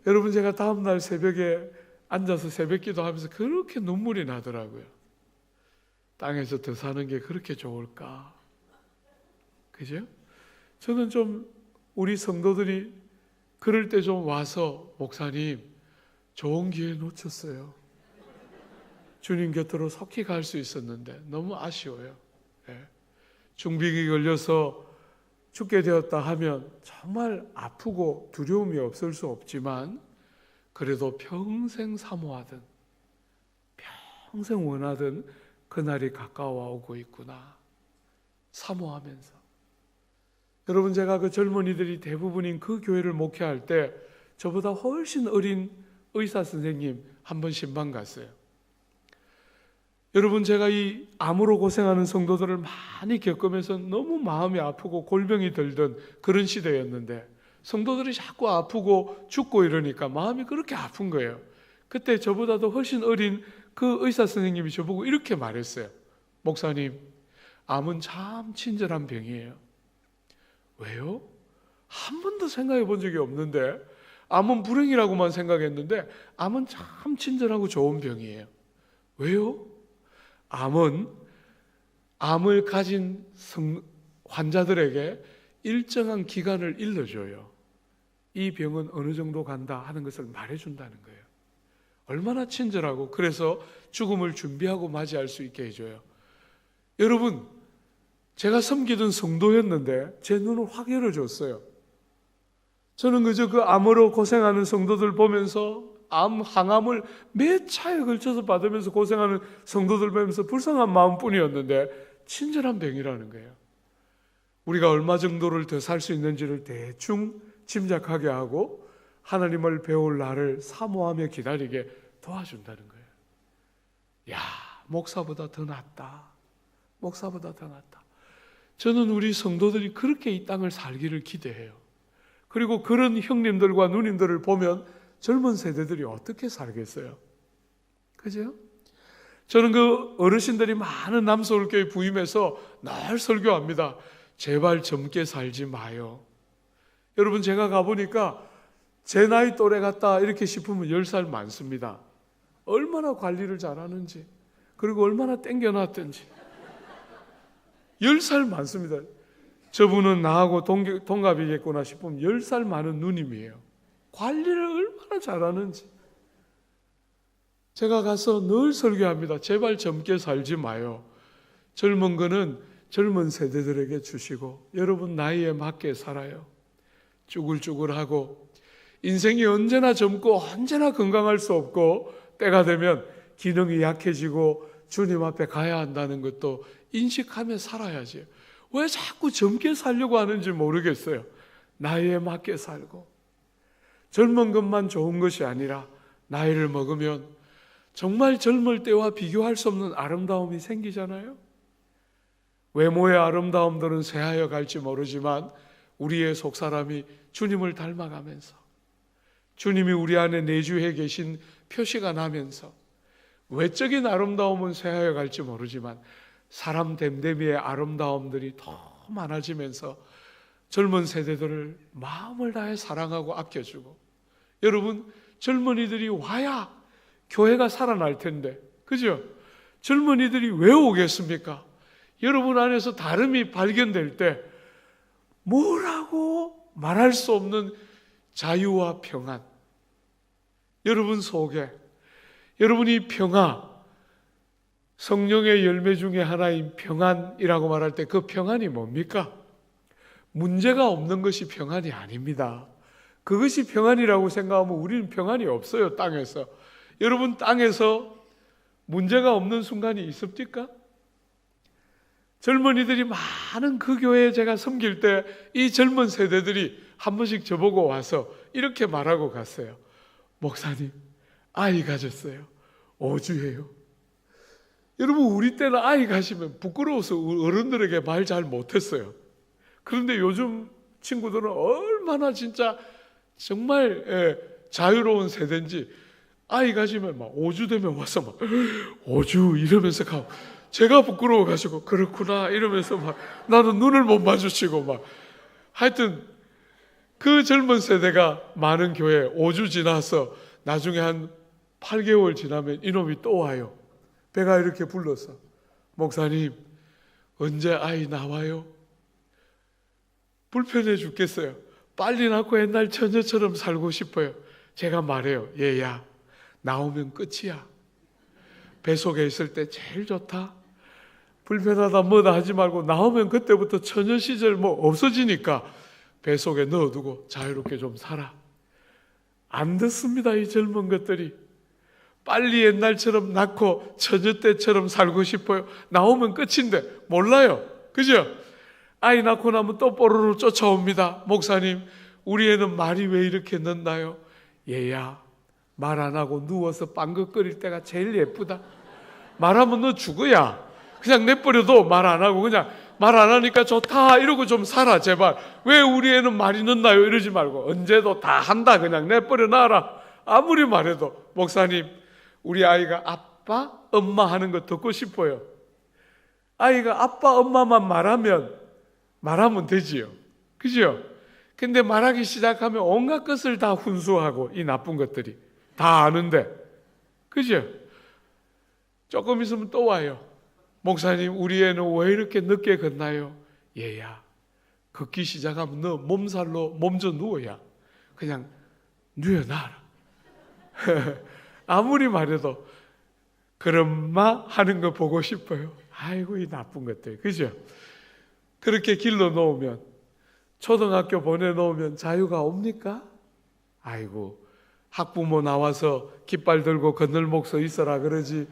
여러분 제가 다음날 새벽에 앉아서 새벽 기도하면서 그렇게 눈물이 나더라고요. 땅에서 더 사는 게 그렇게 좋을까? 그죠? 저는 좀 우리 성도들이 그럴 때 좀 와서 목사님 좋은 기회 놓쳤어요. 주님 곁으로 속히 갈 수 있었는데 너무 아쉬워요. 네. 중병이 걸려서 죽게 되었다 하면 정말 아프고 두려움이 없을 수 없지만 그래도 평생 사모하던 평생 원하던 그날이 가까워 오고 있구나 사모하면서 여러분 제가 그 젊은이들이 대부분인 그 교회를 목회할 때 저보다 훨씬 어린 의사 선생님 한 번 신방 갔어요. 여러분 제가 이 암으로 고생하는 성도들을 많이 겪으면서 너무 마음이 아프고 골병이 들던 그런 시대였는데 성도들이 자꾸 아프고 죽고 이러니까 마음이 그렇게 아픈 거예요. 그때 저보다도 훨씬 어린 그 의사 선생님이 저보고 이렇게 말했어요. 목사님, 암은 참 친절한 병이에요. 왜요? 한 번도 생각해 본 적이 없는데 암은 불행이라고만 생각했는데 암은 참 친절하고 좋은 병이에요. 왜요? 암은 암을 가진 환자들에게 일정한 기간을 일러줘요. 이 병은 어느 정도 간다 하는 것을 말해준다는 거예요. 얼마나 친절하고 그래서 죽음을 준비하고 맞이할 수 있게 해줘요. 여러분 제가 섬기던 성도였는데 제 눈을 확 열어줬어요. 저는 그저 그 암으로 고생하는 성도들 보면서 항암을 몇 차에 걸쳐서 받으면서 고생하는 성도들 보면서 불쌍한 마음뿐이었는데 친절한 병이라는 거예요. 우리가 얼마 정도를 더 살 수 있는지를 대충 짐작하게 하고 하나님을 배울 날을 사모하며 기다리게 도와준다는 거예요. 야, 목사보다 더 낫다. 목사보다 더 낫다. 저는 우리 성도들이 그렇게 이 땅을 살기를 기대해요. 그리고 그런 형님들과 누님들을 보면 젊은 세대들이 어떻게 살겠어요? 그죠? 저는 그 어르신들이 많은 남서울교회 부임해서 늘 설교합니다. 제발 젊게 살지 마요. 여러분, 제가 가보니까 제 나이 또래 같다 이렇게 싶으면 10살 많습니다. 얼마나 관리를 잘하는지, 그리고 얼마나 땡겨놨든지 10살 많습니다. 저분은 나하고 동갑이겠구나 싶으면 10살 많은 누님이에요. 관리를 얼마나 잘하는지. 제가 가서 늘 설교합니다. 제발 젊게 살지 마요. 젊은 거는 젊은 세대들에게 주시고 여러분 나이에 맞게 살아요. 쭈글쭈글하고 인생이 언제나 젊고 언제나 건강할 수 없고 때가 되면 기능이 약해지고 주님 앞에 가야 한다는 것도 인식하며 살아야지. 왜 자꾸 젊게 살려고 하는지 모르겠어요. 나이에 맞게 살고. 젊은 것만 좋은 것이 아니라 나이를 먹으면 정말 젊을 때와 비교할 수 없는 아름다움이 생기잖아요. 외모의 아름다움들은 새하여 갈지 모르지만 우리의 속사람이 주님을 닮아가면서 주님이 우리 안에 내주해 계신 표시가 나면서 외적인 아름다움은 새하여 갈지 모르지만 사람 됨됨이의 아름다움들이 더 많아지면서 젊은 세대들을 마음을 다해 사랑하고 아껴주고, 여러분 젊은이들이 와야 교회가 살아날 텐데, 그죠? 젊은이들이 왜 오겠습니까? 여러분 안에서 다름이 발견될 때 뭐라고 말할 수 없는 자유와 평안, 여러분 속에, 여러분이 평화, 성령의 열매 중에 하나인 평안이라고 말할 때 그 평안이 뭡니까? 문제가 없는 것이 평안이 아닙니다. 그것이 평안이라고 생각하면 우리는 평안이 없어요. 땅에서. 여러분 땅에서 문제가 없는 순간이 있습니까? 젊은이들이 많은 그 교회에 제가 섬길 때 이 젊은 세대들이 한 번씩 저보고 와서 이렇게 말하고 갔어요. 목사님, 아이 가졌어요. 5주예요. 여러분 우리 때는 아이 가시면 부끄러워서 어른들에게 말 잘 못했어요. 그런데 요즘 친구들은 얼마나 진짜 정말 자유로운 세대인지 아이 가지면 막 5주 되면 와서 막 5주 이러면서 가고, 제가 부끄러워가지고 그렇구나 이러면서 막 나는 눈을 못 마주치고 막, 하여튼 그 젊은 세대가 많은 교회 5주 지나서 나중에 한 8개월 지나면 이놈이 또 와요. 배가 이렇게 불러서 목사님 언제 아이 나와요? 불편해 죽겠어요. 빨리 낳고 옛날 처녀처럼 살고 싶어요. 제가 말해요. 얘야 나오면 끝이야. 뱃속에 있을 때 제일 좋다. 불편하다 뭐다 하지 말고 나오면 그때부터 처녀 시절 뭐 없어지니까 뱃속에 넣어두고 자유롭게 좀 살아. 안 듣습니다. 이 젊은 것들이. 빨리 옛날처럼 낳고 처녀 때처럼 살고 싶어요. 나오면 끝인데 몰라요. 그죠? 아이 낳고 나면 또 뽀로로 쫓아옵니다. 목사님 우리 애는 말이 왜 이렇게 늦나요? 얘야 말 안 하고 누워서 빵긋거릴 때가 제일 예쁘다. 말하면 너 죽어야. 그냥 내버려둬. 말 안 하고 그냥 말 안 하니까 좋다 이러고 좀 살아. 제발. 왜 우리 애는 말이 늦나요? 이러지 말고 언제도 다 한다. 그냥 내버려 놔라. 아무리 말해도 목사님 우리 아이가 아빠 엄마 하는 거 듣고 싶어요. 아이가 아빠 엄마만 말하면 되지요. 그죠? 근데 말하기 시작하면 온갖 것을 다 훈수하고 이 나쁜 것들이 다 아는데, 그죠? 조금 있으면 또 와요. 목사님 우리 애는 왜 이렇게 늦게 걷나요? 얘야 걷기 시작하면 너 몸살로 몸져 누워야. 그냥 누워놔라. 아무리 말해도 그런마 하는 거 보고 싶어요. 아이고 이 나쁜 것들, 그죠? 그렇게 길러 놓으면, 초등학교 보내놓으면 자유가 옵니까? 아이고 학부모 나와서 깃발 들고 건널목 서 있어라 그러지.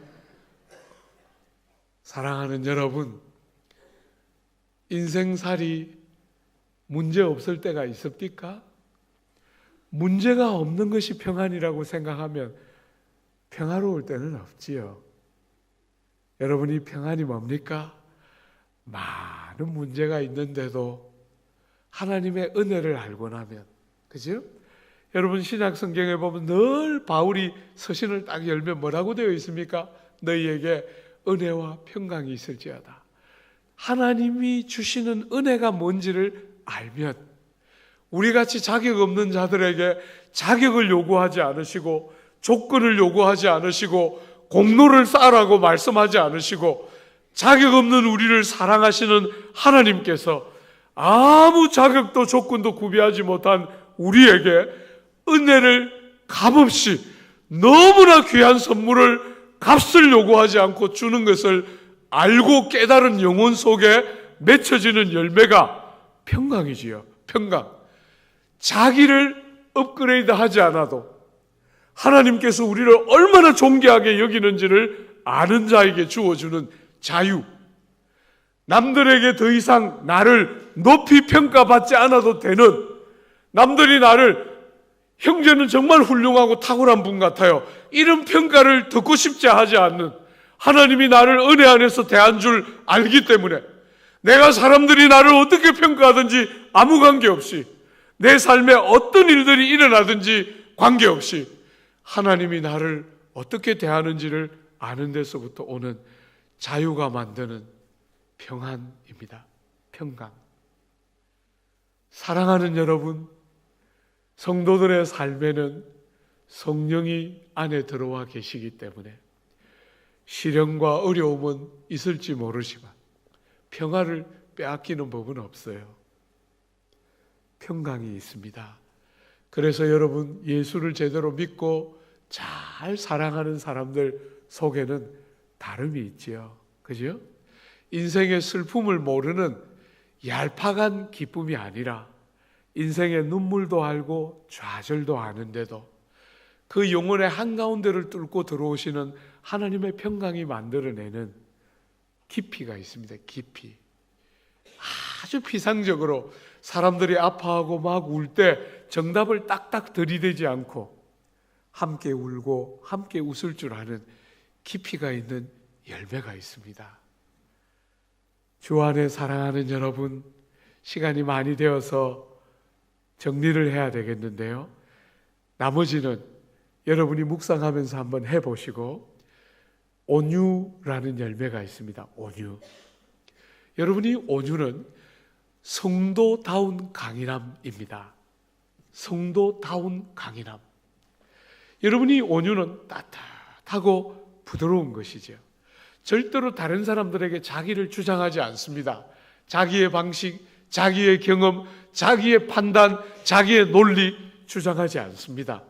사랑하는 여러분, 인생살이 문제 없을 때가 있습니까? 문제가 없는 것이 평안이라고 생각하면 평화로울 때는 없지요. 여러분이 평안이 뭡니까? 많은 문제가 있는데도 하나님의 은혜를 알고 나면, 그죠? 여러분 신약 성경에 보면 늘 바울이 서신을 딱 열면 뭐라고 되어 있습니까? 너희에게 은혜와 평강이 있을지어다. 하나님이 주시는 은혜가 뭔지를 알면 우리같이 자격 없는 자들에게 자격을 요구하지 않으시고 조건을 요구하지 않으시고 공로를 쌓으라고 말씀하지 않으시고 자격 없는 우리를 사랑하시는 하나님께서 아무 자격도 조건도 구비하지 못한 우리에게 은혜를 값없이 너무나 귀한 선물을 값을 요구하지 않고 주는 것을 알고 깨달은 영혼 속에 맺혀지는 열매가 평강이지요. 평강. 자기를 업그레이드 하지 않아도 하나님께서 우리를 얼마나 존귀하게 여기는지를 아는 자에게 주어주는 자유. 남들에게 더 이상 나를 높이 평가받지 않아도 되는, 남들이 나를 형제는 정말 훌륭하고 탁월한 분 같아요, 이런 평가를 듣고 싶지 하지 않는, 하나님이 나를 은혜 안에서 대한 줄 알기 때문에 내가 사람들이 나를 어떻게 평가하든지 아무 관계없이, 내 삶에 어떤 일들이 일어나든지 관계없이 하나님이 나를 어떻게 대하는지를 아는 데서부터 오는 자유가 만드는 평안입니다. 평강. 사랑하는 여러분, 성도들의 삶에는 성령이 안에 들어와 계시기 때문에 시련과 어려움은 있을지 모르지만 평화를 빼앗기는 법은 없어요. 평강이 있습니다. 그래서 여러분, 예수를 제대로 믿고 잘 사랑하는 사람들 속에는 다름이 있지요. 그죠? 인생의 슬픔을 모르는 얄팍한 기쁨이 아니라 인생의 눈물도 알고 좌절도 아는데도 그 영혼의 한가운데를 뚫고 들어오시는 하나님의 평강이 만들어내는 깊이가 있습니다. 깊이. 아주 피상적으로 사람들이 아파하고 막 울 때 정답을 딱딱 들이대지 않고 함께 울고 함께 웃을 줄 아는 깊이가 있는 열매가 있습니다. 주 안에 사랑하는 여러분, 시간이 많이 되어서 정리를 해야 되겠는데요. 나머지는 여러분이 묵상하면서 한번 해보시고, 온유라는 열매가 있습니다. 온유. 여러분이 온유는 성도다운 강인함입니다. 성도다운 강인함. 여러분이 온유는 따뜻하고 부드러운 것이죠. 절대로 다른 사람들에게 자기를 주장하지 않습니다. 자기의 방식, 자기의 경험, 자기의 판단, 자기의 논리 주장하지 않습니다.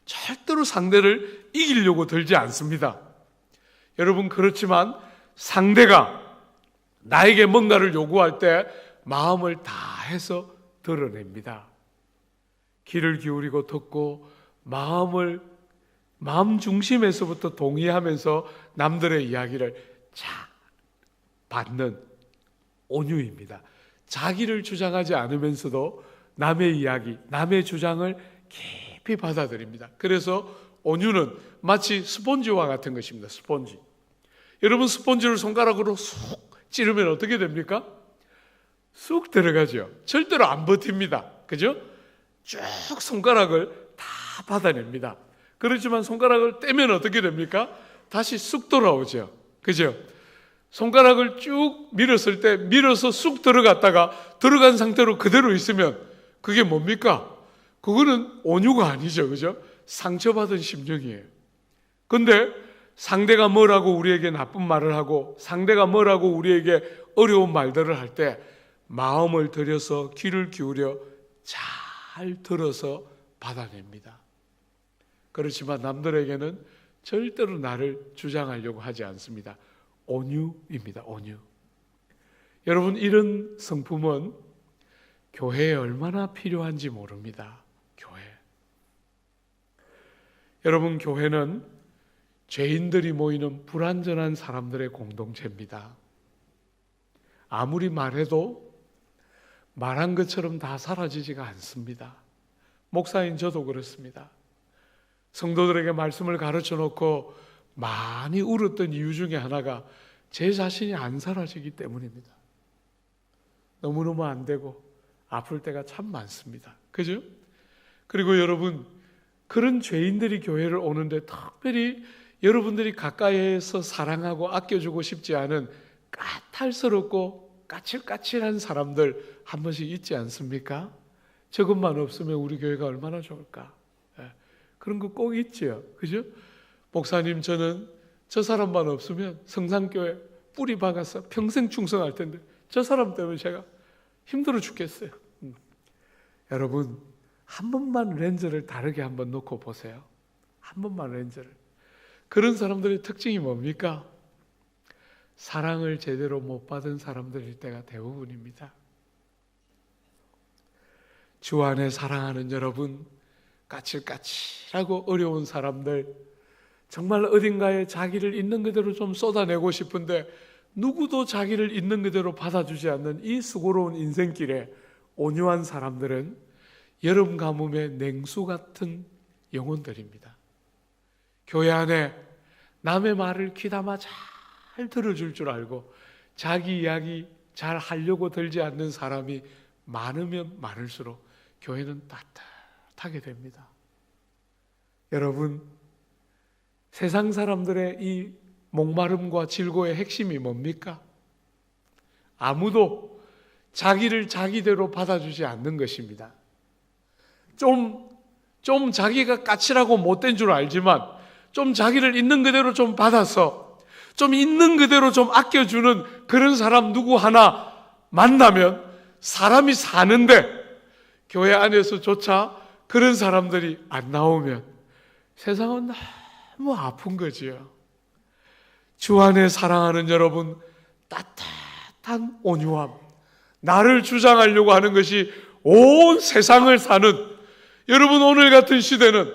절대로 상대를 이기려고 들지 않습니다. 여러분, 그렇지만 상대가 나에게 뭔가를 요구할 때 마음을 다해서 드러냅니다. 귀를 기울이고 듣고 마음 중심에서부터 동의하면서 남들의 이야기를 잘 받는 온유입니다. 자기를 주장하지 않으면서도 남의 이야기, 남의 주장을 깊이 받아들입니다. 그래서 온유는 마치 스폰지와 같은 것입니다. 스폰지. 여러분, 스폰지를 손가락으로 쑥 찌르면 어떻게 됩니까? 쑥 들어가죠. 절대로 안 버팁니다. 그죠? 쭉 손가락을 다 받아냅니다. 그렇지만 손가락을 떼면 어떻게 됩니까? 다시 쑥 돌아오죠. 그죠? 손가락을 쭉 밀었을 때 밀어서 쑥 들어갔다가 들어간 상태로 그대로 있으면 그게 뭡니까? 그거는 온유가 아니죠. 그죠? 상처받은 심령이에요. 근데 상대가 뭐라고 우리에게 나쁜 말을 하고 상대가 뭐라고 우리에게 어려운 말들을 할 때 마음을 들여서 귀를 기울여 잘 들어서 받아냅니다. 그렇지만 남들에게는 절대로 나를 주장하려고 하지 않습니다. 온유입니다. 온유. 여러분, 이런 성품은 교회에 얼마나 필요한지 모릅니다. 교회. 여러분, 교회는 죄인들이 모이는 불완전한 사람들의 공동체입니다. 아무리 말해도 말한 것처럼 다 사라지지가 않습니다. 목사인 저도 그렇습니다. 성도들에게 말씀을 가르쳐 놓고 많이 울었던 이유 중에 하나가 제 자신이 안 사라지기 때문입니다. 너무너무 안 되고 아플 때가 참 많습니다. 그죠? 그리고 여러분, 그런 죄인들이 교회를 오는데 특별히 여러분들이 가까이에서 사랑하고 아껴주고 싶지 않은 까탈스럽고 까칠까칠한 사람들 한 번씩 있지 않습니까? 저것만 없으면 우리 교회가 얼마나 좋을까? 그런 거 꼭 있지요. 그죠? 목사님, 저는 저 사람만 없으면 성산교회 뿌리 박아서 평생 충성할 텐데 저 사람 때문에 제가 힘들어 죽겠어요. 여러분, 한 번만 렌즈를 다르게 한번 놓고 보세요. 한 번만 렌즈를. 그런 사람들의 특징이 뭡니까? 사랑을 제대로 못 받은 사람들일 때가 대부분입니다. 주 안에 사랑하는 여러분, 까칠까칠하고 어려운 사람들, 정말 어딘가에 자기를 있는 그대로 좀 쏟아내고 싶은데 누구도 자기를 있는 그대로 받아주지 않는 이 수고로운 인생길에 온유한 사람들은 여름 가뭄의 냉수 같은 영혼들입니다. 교회 안에 남의 말을 귀담아 잘 들어줄 줄 알고 자기 이야기 잘 하려고 들지 않는 사람이 많으면 많을수록 교회는 따뜻하게 됩니다. 여러분, 세상 사람들의 이 목마름과 질고의 핵심이 뭡니까? 아무도 자기를 자기대로 받아주지 않는 것입니다. 좀 자기가 까칠하고 못된 줄 알지만 좀 자기를 있는 그대로 좀 받아서 좀 있는 그대로 좀 아껴주는 그런 사람 누구 하나 만나면 사람이 사는데 교회 안에서조차 그런 사람들이 안 나오면 세상은 너무 아픈 거지요. 주 안에 사랑하는 여러분, 따뜻한 온유함, 나를 주장하려고 하는 것이 온 세상을 사는, 여러분, 오늘 같은 시대는,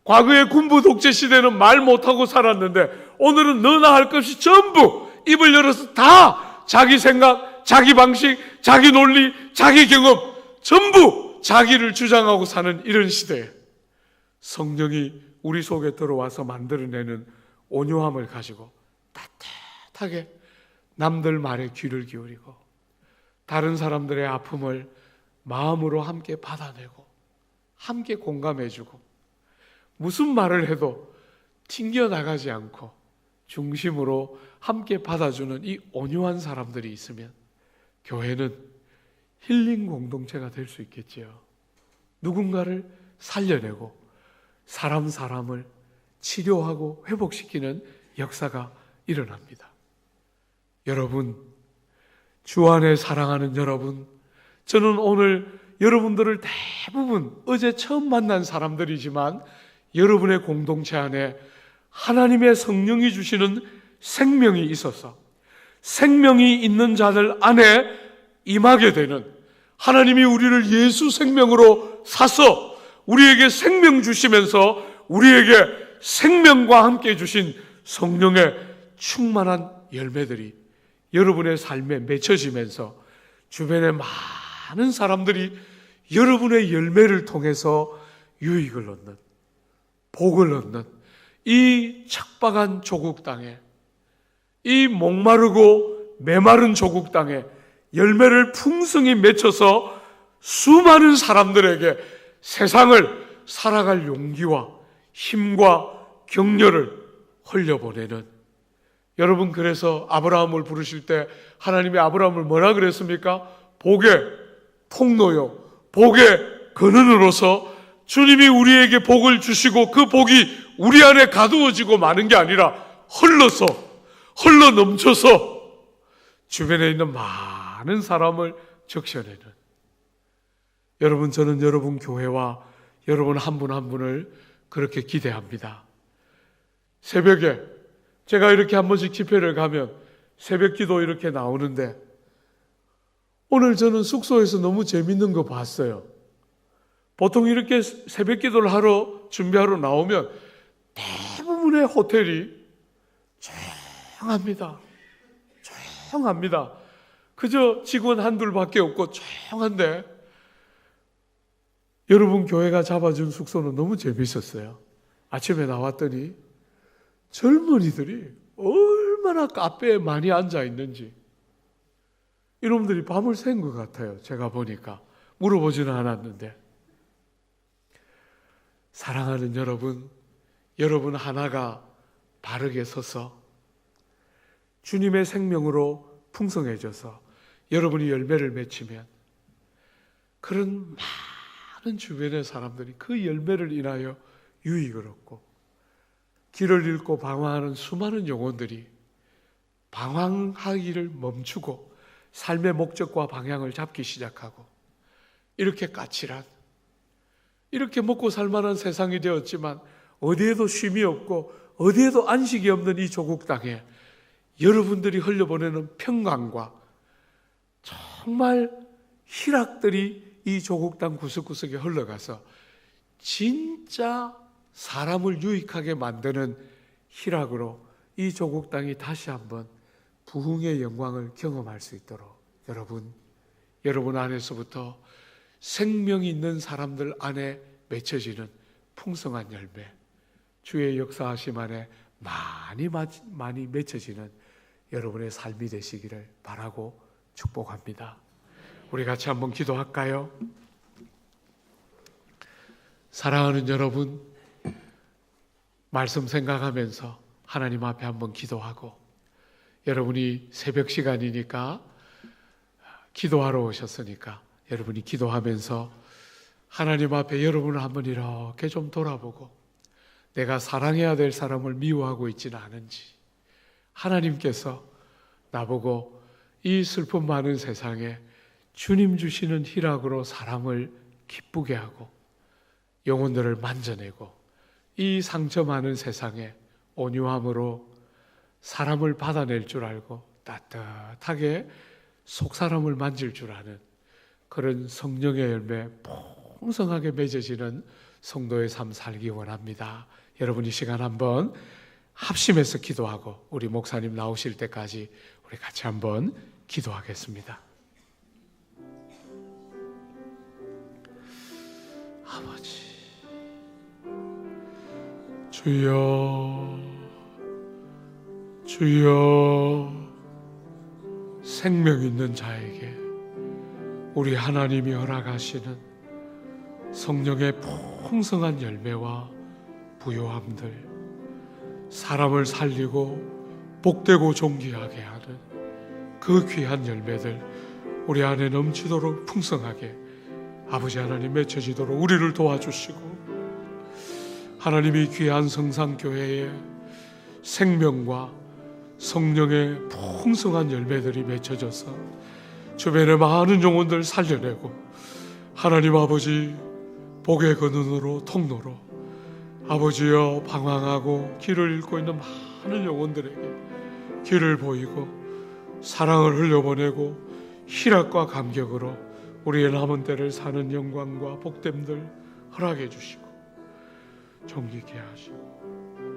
과거의 군부 독재 시대는 말 못하고 살았는데 오늘은 너나 할 것 없이 전부 입을 열어서 다 자기 생각, 자기 방식, 자기 논리, 자기 경험 전부 자기를 주장하고 사는 이런 시대에 성령이 우리 속에 들어와서 만들어내는 온유함을 가지고 따뜻하게 남들 말에 귀를 기울이고 다른 사람들의 아픔을 마음으로 함께 받아내고 함께 공감해주고 무슨 말을 해도 튕겨나가지 않고 중심으로 함께 받아주는 이 온유한 사람들이 있으면 교회는 힐링 공동체가 될 수 있겠지요. 누군가를 살려내고 사람을 치료하고 회복시키는 역사가 일어납니다. 여러분, 주 안에 사랑하는 여러분, 저는 오늘 여러분들을 대부분 어제 처음 만난 사람들이지만 여러분의 공동체 안에 하나님의 성령이 주시는 생명이 있어서 생명이 있는 자들 안에 임하게 되는, 하나님이 우리를 예수 생명으로 사서 우리에게 생명 주시면서 우리에게 생명과 함께 주신 성령의 충만한 열매들이 여러분의 삶에 맺혀지면서 주변의 많은 사람들이 여러분의 열매를 통해서 유익을 얻는, 복을 얻는 이 척박한 조국 땅에, 이 목마르고 메마른 조국 땅에 열매를 풍성히 맺혀서 수많은 사람들에게 세상을 살아갈 용기와 힘과 격려를 흘려보내는, 여러분, 그래서 아브라함을 부르실 때 하나님이 아브라함을 뭐라 그랬습니까? 복의 통로요, 복의 근원으로서 주님이 우리에게 복을 주시고 그 복이 우리 안에 가두어지고 마는 게 아니라 흘러 넘쳐서 주변에 있는 많은 사람을 적셔내는, 여러분, 저는 여러분 교회와 여러분 한 분 한 분을 그렇게 기대합니다. 새벽에 제가 이렇게 한 번씩 집회를 가면 새벽 기도 이렇게 나오는데 오늘 저는 숙소에서 너무 재밌는 거 봤어요. 보통 이렇게 새벽 기도를 하러 준비하러 나오면 대부분의 호텔이 조용합니다. 그저 직원 한둘밖에 없고 조용한데 여러분 교회가 잡아준 숙소는 너무 재밌었어요. 아침에 나왔더니 젊은이들이 얼마나 카페에 많이 앉아 있는지, 이놈들이 밤을 샌 것 같아요. 제가 보니까 물어보지는 않았는데 사랑하는 여러분 하나가 바르게 서서 주님의 생명으로 풍성해져서 여러분이 열매를 맺히면 그런 많은 주변의 사람들이 그 열매를 인하여 유익을 얻고 길을 잃고 방황하는 수많은 영혼들이 방황하기를 멈추고 삶의 목적과 방향을 잡기 시작하고 이렇게 까칠한, 이렇게 먹고 살만한 세상이 되었지만 어디에도 쉼이 없고 어디에도 안식이 없는 이 조국 땅에 여러분들이 흘려보내는 평강과 정말 희락들이 이 조국 땅 구석구석에 흘러가서 진짜 사람을 유익하게 만드는 희락으로 이 조국 땅이 다시 한번 부흥의 영광을 경험할 수 있도록 여러분 안에서부터 생명이 있는 사람들 안에 맺혀지는 풍성한 열매, 주의 역사하심 안에 많이 맺혀지는 여러분의 삶이 되시기를 바라고 축복합니다. 우리 같이 한번 기도할까요? 사랑하는 여러분, 말씀 생각하면서 하나님 앞에 한번 기도하고, 여러분이 새벽 시간이니까 기도하러 오셨으니까 여러분이 기도하면서 하나님 앞에 여러분을 한번 이렇게 좀 돌아보고, 내가 사랑해야 될 사람을 미워하고 있지는 않은지, 하나님께서 나보고 이 슬픔 많은 세상에 주님 주시는 희락으로 사람을 기쁘게 하고 영혼들을 만져내고 이 상처 많은 세상에 온유함으로 사람을 받아낼 줄 알고 따뜻하게 속 사람을 만질 줄 아는 그런 성령의 열매 풍성하게 맺어지는 성도의 삶 살기 원합니다. 여러분 이 시간 한번 합심해서 기도하고 우리 목사님 나오실 때까지 우리 같이 한번 기도하겠습니다. 아버지, 주여, 주여, 생명 있는 자에게 우리 하나님이 허락하시는 성령의 풍성한 열매와 부요함들, 사람을 살리고 복되고 존귀하게 하는 그 귀한 열매들 우리 안에 넘치도록 풍성하게 아버지 하나님 맺혀지도록 우리를 도와주시고, 하나님이 귀한 성산교회에 생명과 성령의 풍성한 열매들이 맺혀져서 주변의 많은 영혼들 살려내고 하나님 아버지 복의 근원으로 통로로 아버지여 방황하고 길을 잃고 있는 많은 영혼들에게 길을 보이고 사랑을 흘려보내고 희락과 감격으로 우리의 남은 때를 사는 영광과 복됨들 허락해 주시고 정직케 하시고